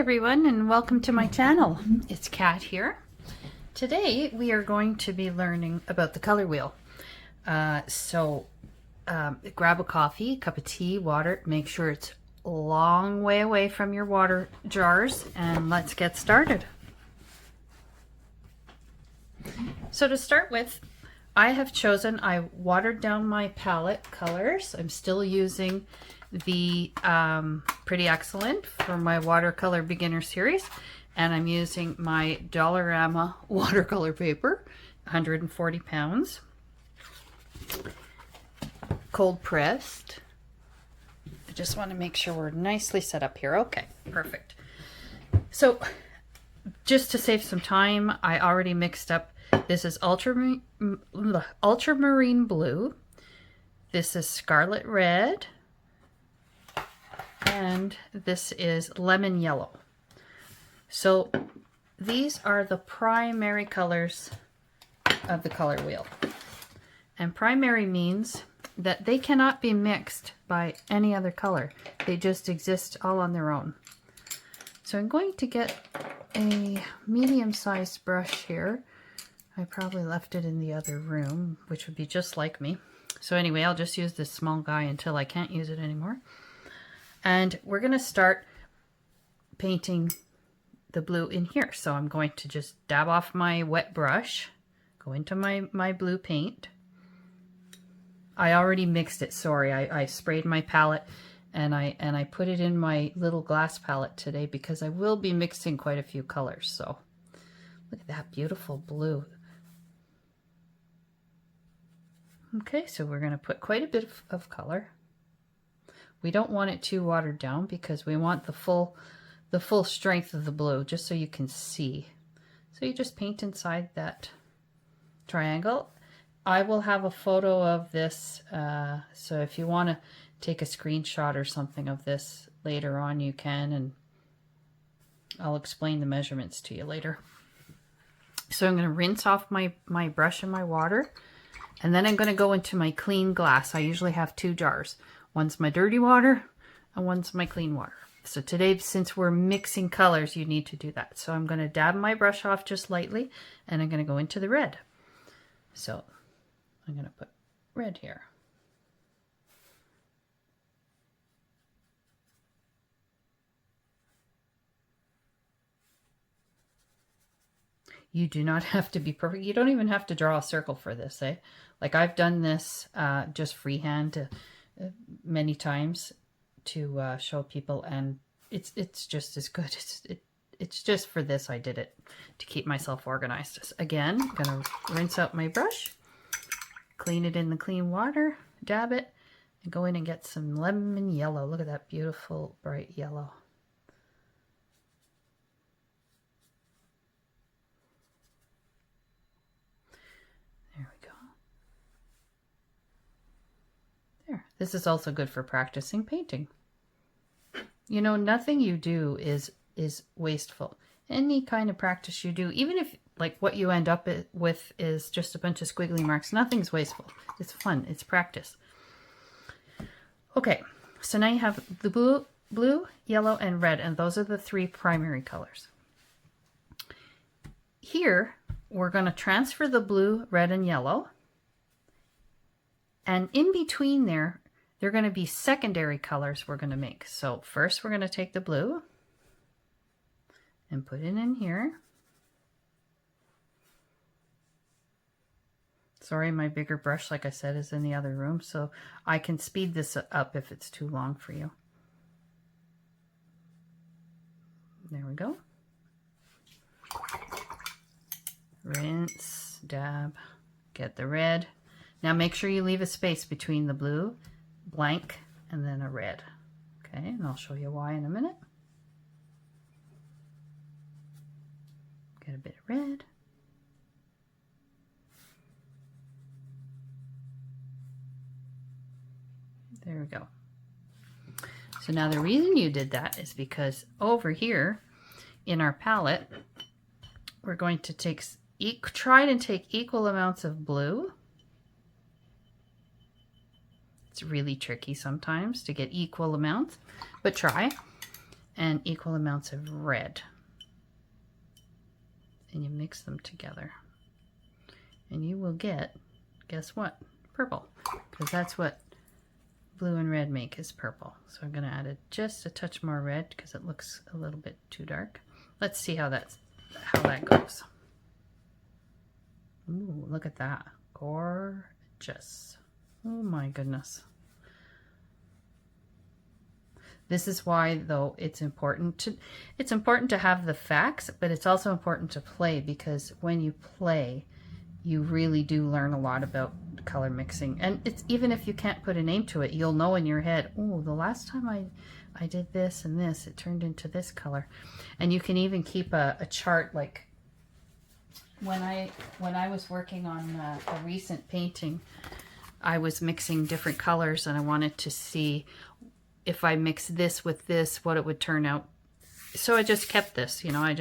everyone, and welcome to my channel. It's Kat here. Today we are going to be learning about the color wheel. Grab a coffee, cup of tea, water. Make sure it's a long way away from your water jars, and let's get started. So to start with, I watered down my palette colors. I'm still using the Pretty Excellent for my Watercolor Beginner Series, and I'm using my Dollarama watercolor paper, 140 pounds, cold pressed. I just want to make sure we're nicely set up here. Okay, perfect. So just to save some time, I already mixed up. This is ultramarine blue, this is scarlet red, and this is lemon yellow. So these are the primary colors of the color wheel. And primary means that they cannot be mixed by any other color. They just exist all on their own. So I'm going to get a medium-sized brush here. I probably left it in the other room, which would be just like me. So anyway, I'll just use this small guy until I can't use it anymore. And we're going to start painting the blue in here. So I'm going to just dab off my wet brush, go into my blue paint. I already mixed it, sorry. I sprayed my palette and I put it in my little glass palette today because I will be mixing quite a few colors. So look at that beautiful blue. Okay, so we're going to put quite a bit of color. We don't want it too watered down because we want the full strength of the blue, just so you can see. So you just paint inside that triangle. I will have a photo of this, so if you want to take a screenshot or something of this later on, you can, and I'll explain the measurements to you later. So I'm going to rinse off my brush and my water, and then I'm going to go into my clean glass. I usually have two jars. One's my dirty water and one's my clean water. So today, since we're mixing colors, you need to do that. So I'm going to dab my brush off just lightly, and I'm going to go into the red. So I'm going to put red here. You do not have to be perfect. You don't even have to draw a circle for this, eh? Like I've done this just freehand many times to show people, and it's just as good. It's just for this I did it, to keep myself organized. Again, I'm gonna rinse out my brush, clean it in the clean water, dab it, and go in and get some lemon yellow. Look at that beautiful bright yellow. There we go. There. This is also good for practicing painting. You know, nothing you do is wasteful. Any kind of practice you do, even if like what you end up with is just a bunch of squiggly marks, nothing's wasteful. It's fun. It's practice. Okay, so now you have the blue, yellow, and red, and those are the three primary colors. Here, we're going to transfer the blue, red, and yellow. And in between there, they're going to be secondary colors we're going to make. So first we're going to take the blue and put it in here. Sorry, my bigger brush, like I said, is in the other room, so I can speed this up if it's too long for you. There we go. Rinse, dab, get the red. Now make sure you leave a space between the blue, blank, and then a red. Okay, and I'll show you why in a minute. Get a bit of red. There we go. So now the reason you did that is because over here in our palette, we're going to try to take equal amounts of blue. It's really tricky sometimes to get equal amounts, but try. and equal amounts of red. And you mix them together. And you will get, guess what? Purple. Because that's what blue and red make, is purple. So I'm going to add just a touch more red because it looks a little bit too dark. Let's see how that goes. Ooh, look at that. Gorgeous. Oh my goodness. This is why, though, it's important to have the facts, but it's also important to play, because when you play, you really do learn a lot about color mixing. And it's, even if you can't put a name to it, you'll know in your head, oh, the last time I did this and this, it turned into this color. And you can even keep a chart. Like when I was working on a recent painting, I was mixing different colors, and I wanted to see if I mix this with this, what it would turn out. So I just kept this, you know,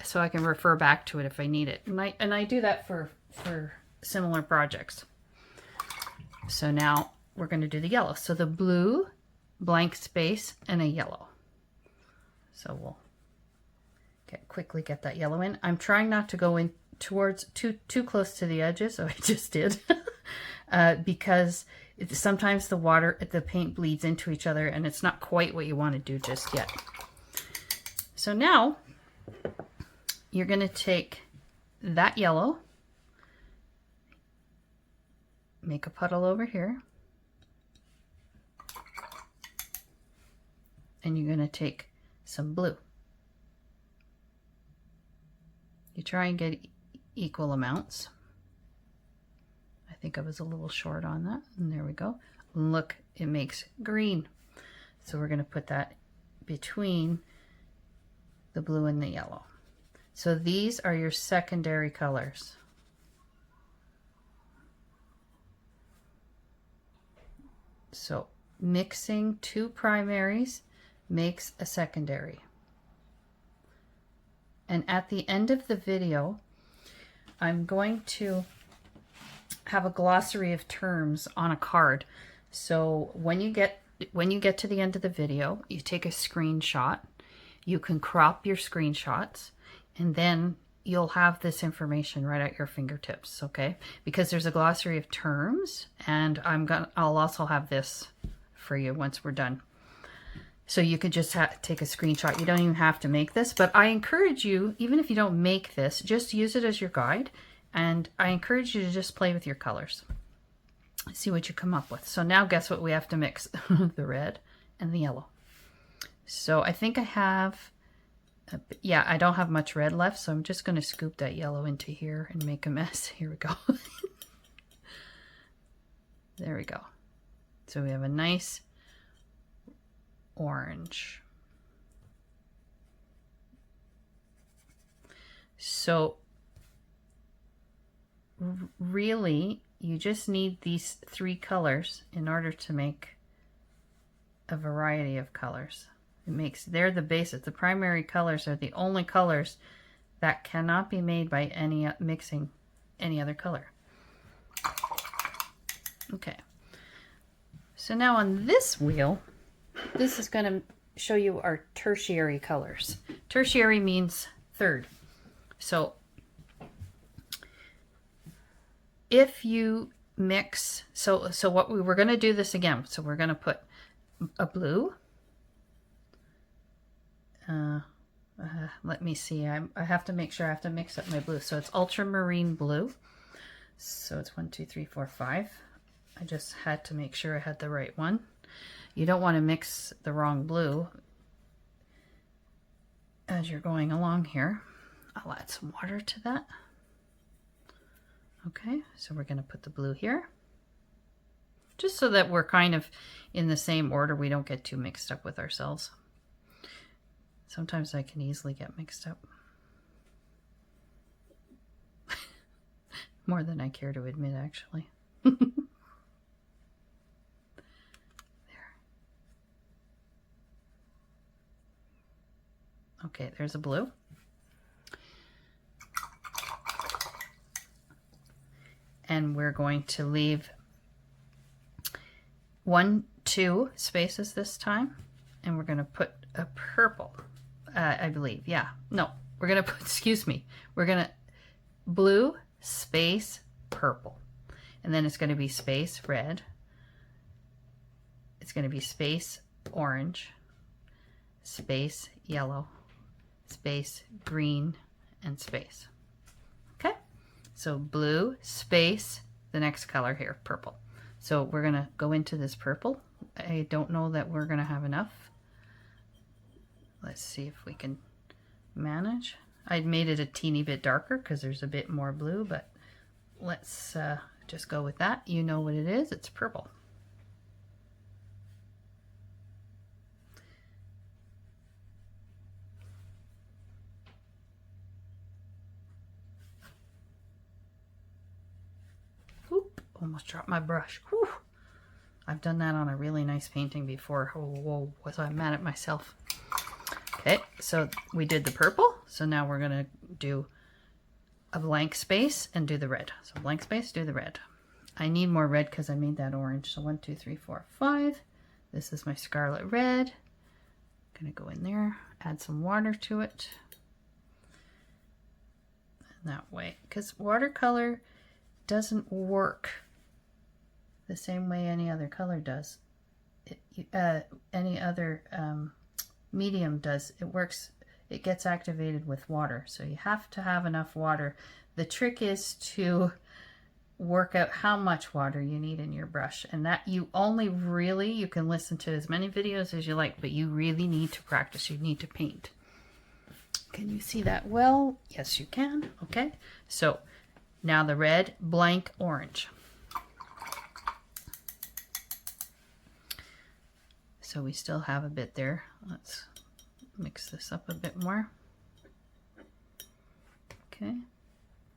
so I can refer back to it if I need it. And I do that for similar projects. So now we're going to do the yellow. So the blue, blank space, and a yellow. So we'll quickly get that yellow in. I'm trying not to go in towards too close to the edges, so I just did. Because sometimes the paint bleeds into each other, and it's not quite what you want to do just yet. So now you're going to take that yellow, make a puddle over here, and you're going to take some blue. You try and get equal amounts. I think I was a little short on that, and there we go. Look, it makes green. So we're going to put that between the blue and the yellow. So these are your secondary colors. So mixing two primaries makes a secondary. And at the end of the video, I'm going to have a glossary of terms on a card. So when you get to the end of the video, you take a screenshot. You can crop your screenshots, and then you'll have this information right at your fingertips, okay? Because there's a glossary of terms, and I'll also have this for you once we're done. So you could just take a screenshot. You don't even have to make this, but I encourage you, even if you don't make this, just use it as your guide, and I encourage you to just play with your colors. See what you come up with. So now guess what we have to mix? The red and the yellow. So I think I have, yeah, I don't have much red left, so I'm just going to scoop that yellow into here and make a mess. Here we go. There we go. So we have a nice orange. So really, you just need these three colors in order to make a variety of colors. They're the basis. The primary colors are the only colors that cannot be made by mixing any other color. Okay. So now on this wheel, this is going to show you our tertiary colors. Tertiary means third. So if you mix, so what we're going to do this again. So we're going to put a blue. Let me see. I have to make sure I have to mix up my blue. So it's ultramarine blue. So it's 1, 2, 3, 4, 5. I just had to make sure I had the right one. You don't want to mix the wrong blue as you're going along here. I'll add some water to that. Okay, so we're going to put the blue here. Just so that we're kind of in the same order. We don't get too mixed up with ourselves. Sometimes I can easily get mixed up. More than I care to admit, actually. There. Okay, there's a blue. And we're going to leave 1, 2 spaces this time. And we're going to put a purple, I believe. Yeah, no, we're gonna put, excuse me, we're gonna blue space purple, and then it's gonna be space red, it's gonna be space orange, space yellow, space green, and space. Okay, so blue space the next color here, purple. So we're gonna go into this purple. I don't know that we're gonna have enough. Let's see if we can manage. I'd made it a teeny bit darker because there's a bit more blue, but let's just go with that. You know what it is, it's purple. Oop, almost dropped my brush. Whew. I've done that on a really nice painting before. Oh, whoa, was I mad at myself? Okay, so we did the purple, so now we're gonna do a blank space and do the red. So blank space, do the red. I need more red because I made that orange. So 1, 2, 3, 4, 5. This is my scarlet red. I'm gonna go in there, add some water to it. And that way, because watercolor doesn't work the same way any other color does. Any other medium does. It works, it gets activated with water. So you have to have enough water. The trick is to work out how much water you need in your brush, and that you only really, you can listen to as many videos as you like, but you really need to practice. You need to paint. Can you see that well? Yes, you can. Okay, so now the red, blank orange. So we still have a bit there. Let's mix this up a bit more. Okay,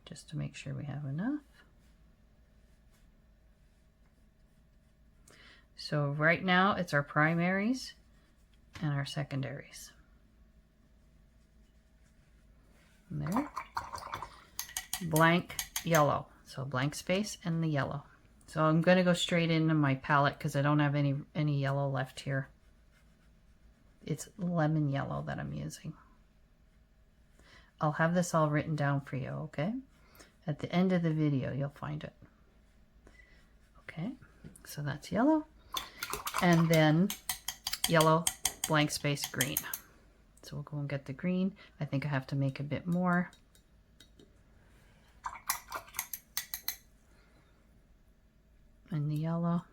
just to make sure we have enough. So right now it's our primaries and our secondaries. And there. Blank yellow. So blank space and the yellow. So I'm going to go straight into my palette because I don't have any yellow left here. It's lemon yellow that I'm using. I'll have this all written down for you, okay? At the end of the video, you'll find it. Okay, so that's yellow. And then yellow, blank space, green. So we'll go and get the green. I think I have to make a bit more. And the yellow.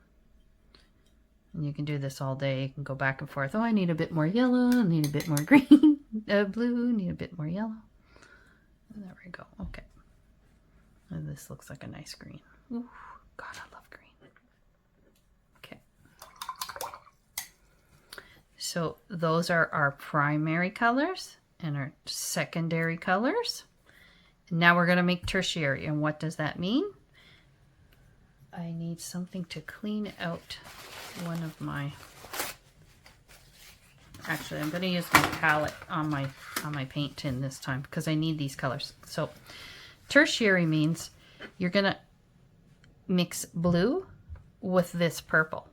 And you can do this all day. You can go back and forth. Oh, I need a bit more yellow. I need a bit more green. Blue. Need a bit more yellow. And there we go. Okay. And this looks like a nice green. Ooh, God, I love green. Okay. So those are our primary colors and our secondary colors. Now we're going to make tertiary. And what does that mean? I need something to clean out one of my, actually I'm going to use my palette on my paint tin this time because I need these colors. So tertiary means you're going to mix blue with this purple,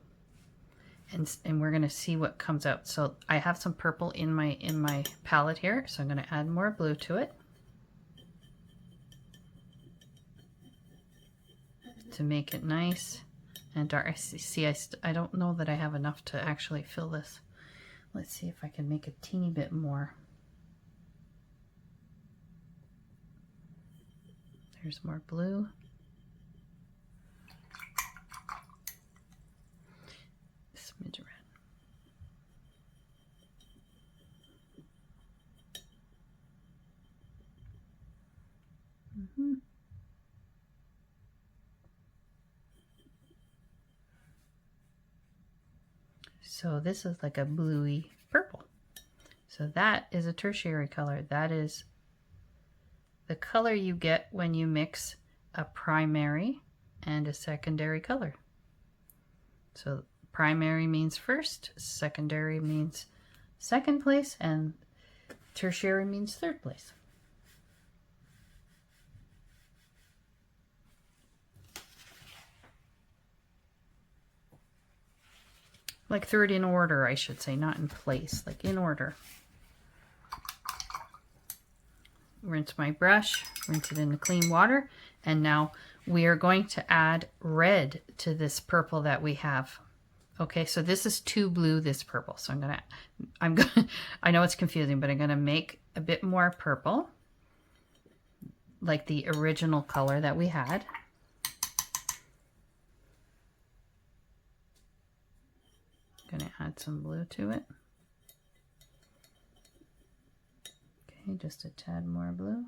and we're going to see what comes out. So I have some purple in my palette here, so I'm going to add more blue to it to make it nice and dark. I see, I don't know that I have enough to actually fill this. Let's see if I can make a teeny bit more. There's more blue. Smidge red. So this is like a bluey purple. So that is a tertiary color. That is the color you get when you mix a primary and a secondary color. So primary means first, secondary means second place, and tertiary means third place. like third in order, I should say, not in place, like in order. Rinse my brush, rinse it in the clean water, and now we are going to add red to this purple that we have. Okay, so this is too blue, this purple. So I'm gonna, I know it's confusing, but I'm gonna make a bit more purple, like the original color that we had. Gonna add some blue to it. Okay, just a tad more blue.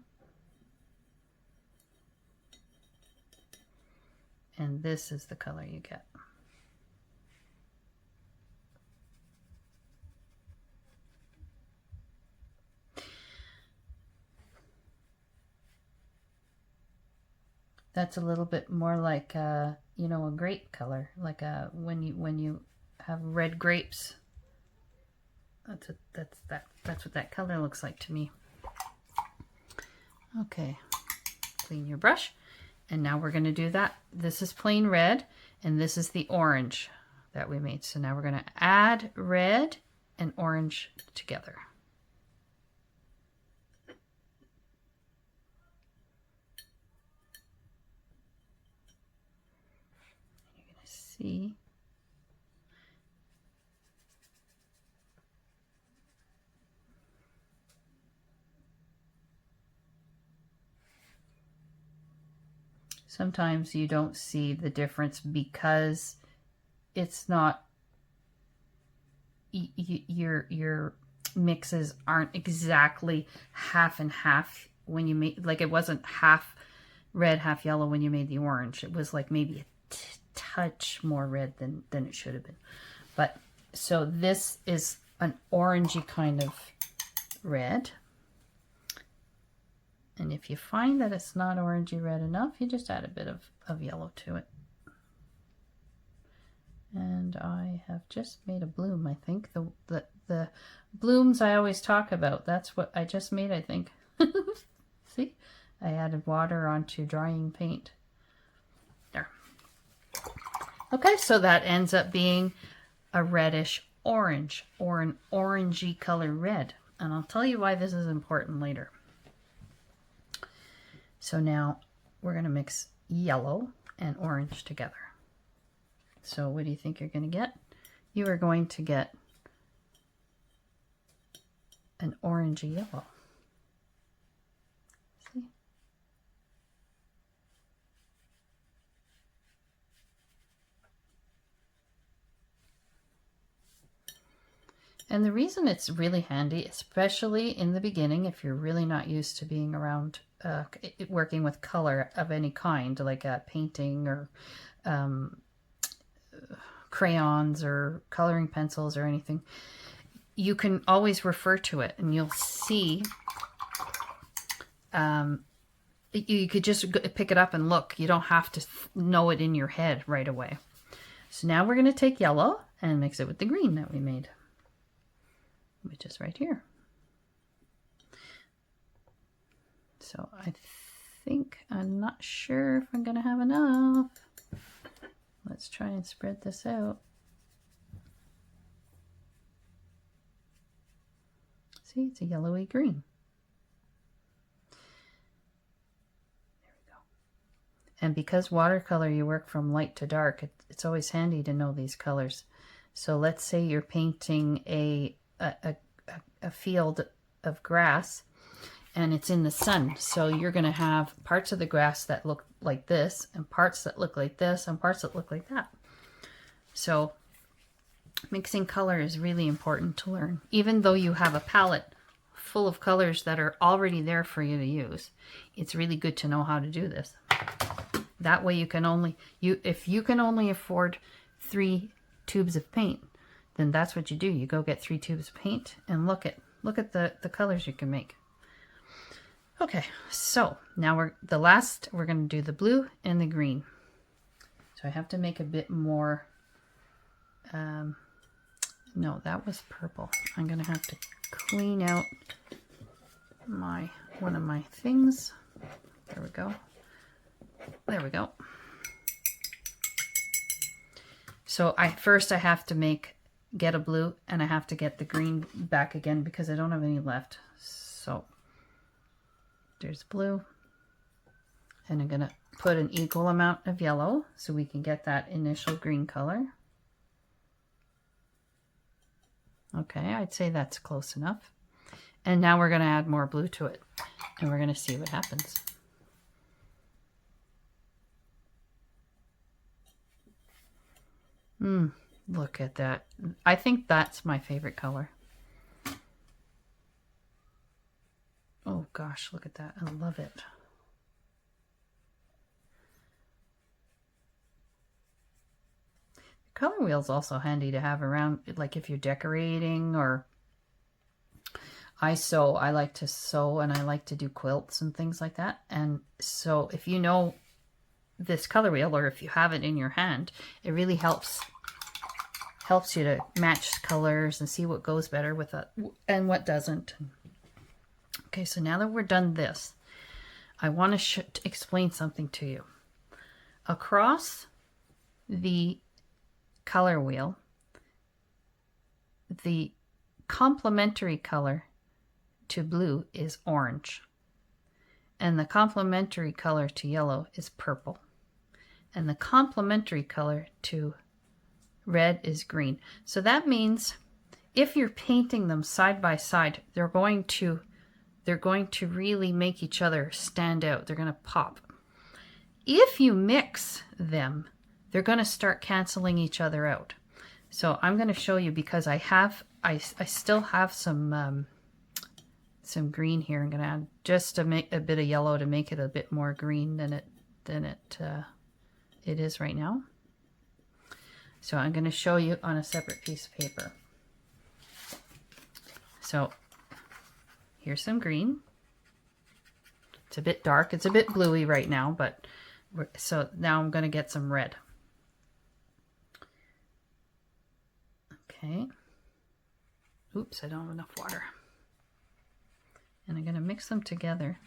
And this is the color you get. That's a little bit more like you know, a grape color, like when you have red grapes. That's what that color looks like to me. Okay, clean your brush, and now we're going to do that. This is plain red, and this is the orange that we made. So now we're going to add red and orange together. You're going to see sometimes you don't see the difference because it's not, your mixes aren't exactly half and half when you make, like it wasn't half red, half yellow when you made the orange. It was like maybe a touch more red than it should have been. But so this is an orangey kind of red. And if you find that it's not orangey red enough, you just add a bit of yellow to it. And I have just made a bloom, I think. The blooms I always talk about, that's what I just made, I think. See? I added water onto drying paint. There. Okay, so that ends up being a reddish orange, or an orangey color red. And I'll tell you why this is important later. So now we're going to mix yellow and orange together. So what do you think you're going to get? You are going to get an orangey yellow. See? And the reason it's really handy, especially in the beginning, if you're really not used to being around working with color of any kind, like painting or crayons or coloring pencils or anything, you can always refer to it and you'll see, you could just pick it up and look. You don't have to know it in your head right away. So now we're going to take yellow and mix it with the green that we made, which is right here. So I think, I'm not sure if I'm going to have enough. Let's try and spread this out. See, it's a yellowy green. There we go. And because watercolor, you work from light to dark, it's always handy to know these colors. So let's say you're painting a field of grass and it's in the sun. So you're going to have parts of the grass that look like this, and parts that look like this, and parts that look like that. So mixing color is really important to learn. Even though you have a palette full of colors that are already there for you to use, it's really good to know how to do this. That way you can only, if you can only afford 3 tubes of paint, then that's what you do. You go get 3 tubes of paint and look at the colors you can make. Okay, so now we're going to do the blue and the green. So I have to make a bit more, no, that was purple. I'm going to have to clean out one of my things. There we go. There we go. So first I have to make get a blue, and I have to get the green back again because I don't have any left. So there's blue, and I'm gonna put an equal amount of yellow so we can get that initial green color. Okay, I'd say that's close enough. And now we're gonna add more blue to it, and we're gonna see what happens. Look at that. I think that's my favorite color. Oh gosh, look at that. I love it. The color wheel's also handy to have around, like if you're decorating, or I sew. I like to sew, and I like to do quilts and things like that. And so if you know this color wheel, or if you have it in your hand, it really helps you to match colors and see what goes better with it and what doesn't. Okay, so now that we're done this, I want to explain something to you. Across the color wheel, the complementary color to blue is orange, and the complementary color to yellow is purple, and the complementary color to red is green. So that means if you're painting them side by side, they're going to really make each other stand out. They're going to pop. If you mix them, they're going to start canceling each other out. So I'm going to show you, because I still have some green here. I'm going to add just a bit of yellow to make it a bit more green than it is right now. So I'm going to show you on a separate piece of paper. So here's some green. It's a bit dark. It's a bit bluey right now, but so now I'm going to get some red. Okay. Oops, I don't have enough water. And I'm going to mix them together.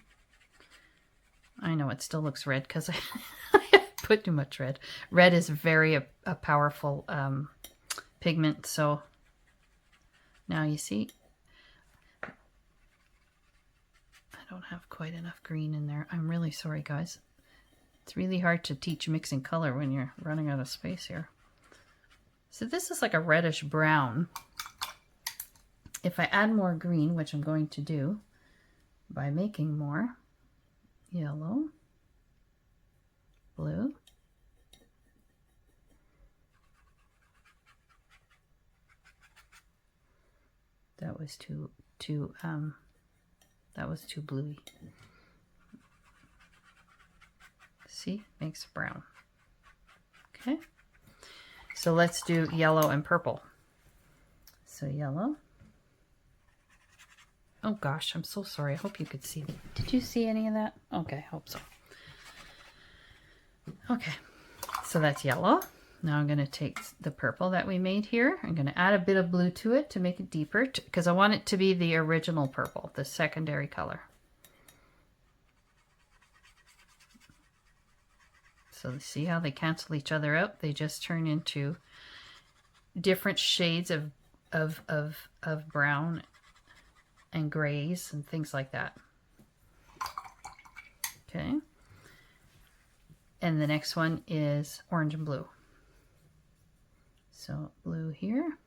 I know it still looks red because I put too much red. Red is very a powerful pigment. So now you see, I don't have quite enough green in there. I'm really sorry, guys. It's really hard to teach mixing color when you're running out of space here. So this is like a reddish brown. If I add more green, which I'm going to do by making more yellow, blue, that was too bluey. See, makes brown. Okay, so let's do yellow and purple. So yellow. Oh gosh, I'm so sorry. I hope you could see. Did you see any of that? Okay, I hope so. Okay, so that's yellow. Now I'm going to take the purple that we made here. I'm going to add a bit of blue to it to make it deeper, because I want it to be the original purple, the secondary color. So see how they cancel each other out? They just turn into different shades of brown and grays and things like that. Okay. And the next one is orange and blue. So blue here.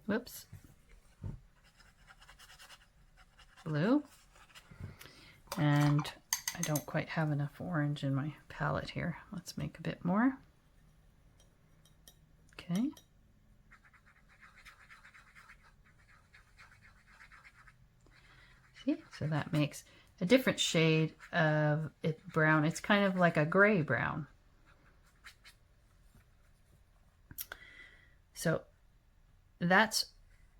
Whoops. Blue. And I don't quite have enough orange in my palette here. Let's make a bit more. Okay. See? So that makes a different shade of it brown. It's kind of like a gray brown. So that's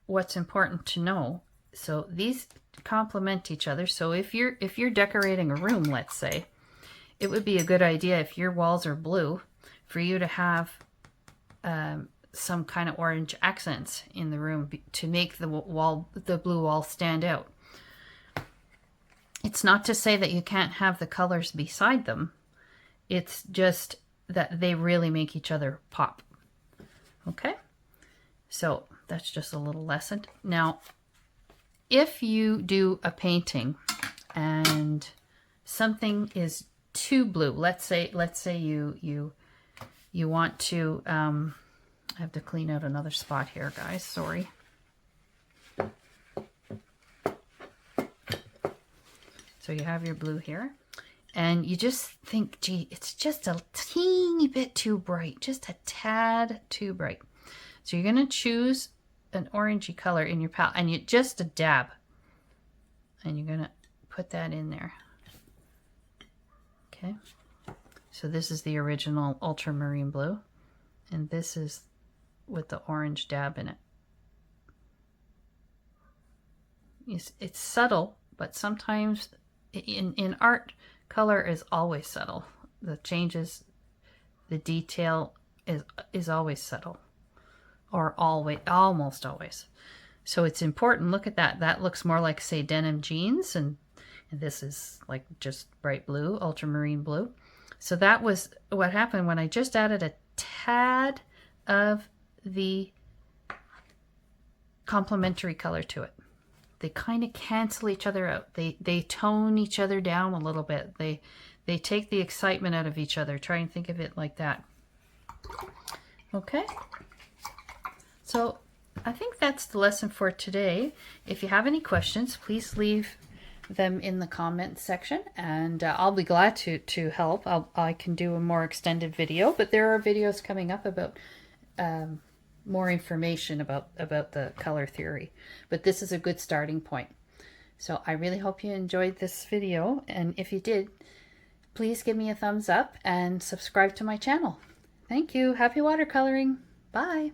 what's important to know. So these complement each other. So if you're decorating a room, let's say, it would be a good idea, if your walls are blue, for you to have some kind of orange accents in the room to make the blue wall stand out. It's not to say that you can't have the colors beside them. It's just that they really make each other pop. Okay, So that's just a little lesson. Now, if you do a painting and something is too blue, let's say you want to, I have to clean out another spot here, guys, sorry. So you have your blue here, and you just think, gee, it's just a teeny bit too bright, just a tad too bright. So you're going to choose an orangey color in your palette, and just a dab, and you're going to put that in there. Okay, so this is the original ultramarine blue, and this is with the orange dab in it. It's subtle, but sometimes in art, color is always subtle. The changes, the detail is always subtle, or almost always. So it's important. Look at that. That looks more like, say, denim jeans, and this is like just bright blue, ultramarine blue. So that was what happened when I just added a tad of the complementary color to it. They kind of cancel each other out. They tone each other down a little bit. They take the excitement out of each other. Try and think of it like that. Okay. So I think that's the lesson for today. If you have any questions, please leave them in the comments section, and I'll be glad to help. I can do a more extended video, but there are videos coming up about more information about the color theory, but this is a good starting point. So I really hope you enjoyed this video, and if you did, please give me a thumbs up and subscribe to my channel. Thank you. Happy watercoloring. Bye.